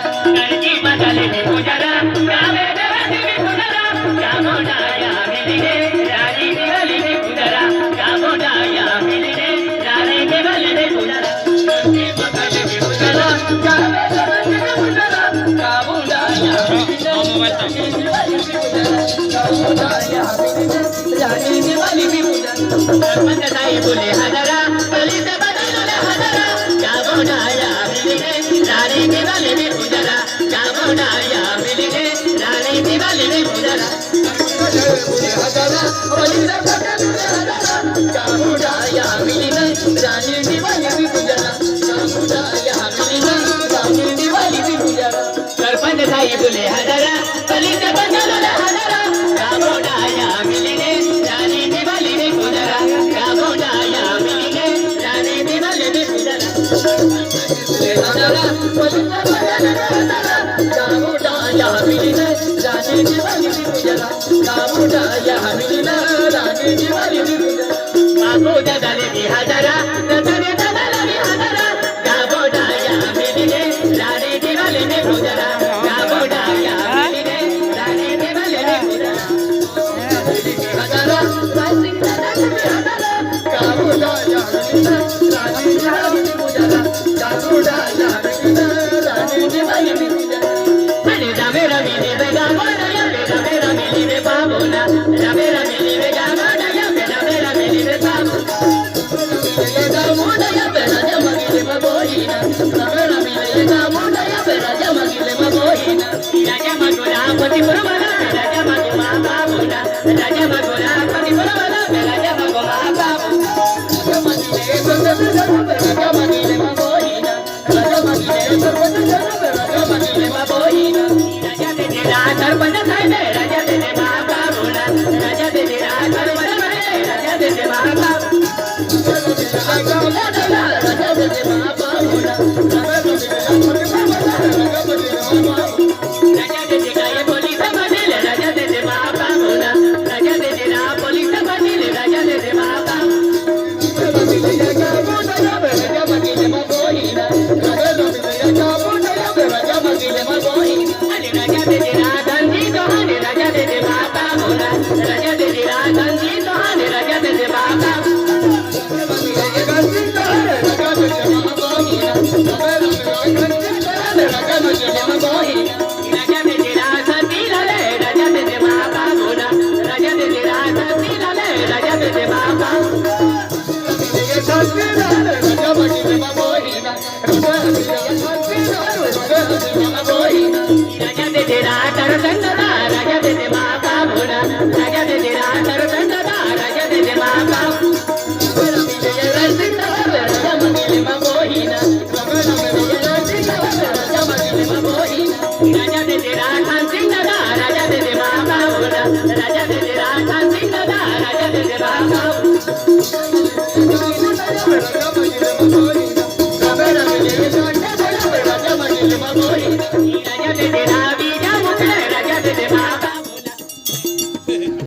कणकी मसाले में गुजरा गावे देवासी में गुजरा चामुंडाया मिलने रानी दिवाली में गुजरा चामुंडाया मिलने रानी दिवाली में गुजरा कणकी मसाले में गुजरा गावे देवासी में गुजरा चामुंडाया रानी दिवाली में गुजरा सरपंच साहेब बोले हजारा गली से बदलले हजारा चामुंडाया मिलने रानी दिवाली में गुजरा चामुंडाया मिलने रानी दिवाली में गुजरा बोले हजारा गली से बदलले हजारा चामुंडाया मिलने रानी दिवाली में गुजरा चामुंडाया मिलने रानी दिवाली में गुजरा सरपंच साहेब बोले हजारा गली से बदलले हजारा चामुंडाया मिलने रानी दिवाली में गुजरा चामुंडाया मिलने रानी दिवाली में गुजरा हजारा गली से बदलले हजारा चामुंडाया मिलने रानी दिवाली में गुजरा चामुंडाया मिलने रानी दिवाली में गुजरा बाबू दादाले भी हजारा दादाले दादाले भी हजारा चामुंडाया मिलने रानी दिवाली में गुजरा चामुंडाया मिलने रानी दिवाली में गुजरा हजारा वासी दादाले भी हजारा चामुंडाया मिलने रानी दिवाली में गुजरा चामुंडाया मिलने रानी दिवाली में गुजरा अरे रामेरा मिली बेगा मोडया रामेरा मिली बे बाबूला रामेरा मिली बेगा मोडया रामेरा मिली बे बाबूला बेगा मोडया राजा मगिले मगोहिना रामेरा मिली बेगा मोडया राजा मगिले मगोहिना राजा मगोला पति पुरवला राजा मगोला बाबूला राजा मगोला पति पुरवला राजा मगोला बाबू राजा मगिले राजा मगिले मगोहिना राजा मगिले राजा मगिले मगोहिना राजा दे तेरा सरपंच साहेब राजा दे दे बाबा बोला राजा दे तेरा सरपंच साहेब राजा दे दे बाबा राजा दे दे बाबा बोला राजा दे तेरा ये पुलिस बदल राजा दे दे बाबा बोला राजा दे तेरा पुलिस बदल राजा दे दे बाबा राजा मगिले मगोहिना राजा राजा मगिले मगोहिना अरे राजा दे तेरा धनजी दोहाने राजा दे दे बाबा बोला राजा दे तेरा धनजी दोहाने राजा दे दे बाबा राजा मगिले मगोहिना राजा दे तेरा सती लाले राजा दे दे बाबा बोला राजा दे तेरा सती लाले राजा दे दे बाबा राजा मगिले मगोहिना राजा दे तेरा तरसंगदा राजा दे दे बाबा बोला राजा दे तेरा तरसंगदा राजा दे दे बाबा राजा मगिले मगोहिना राजा मगिले मगोहिना राजा दे तेरा खानसिंगदा राजा दे दे बाबा बोला राजा दे तेरा खानसिंगदा राजा दे दे बाबा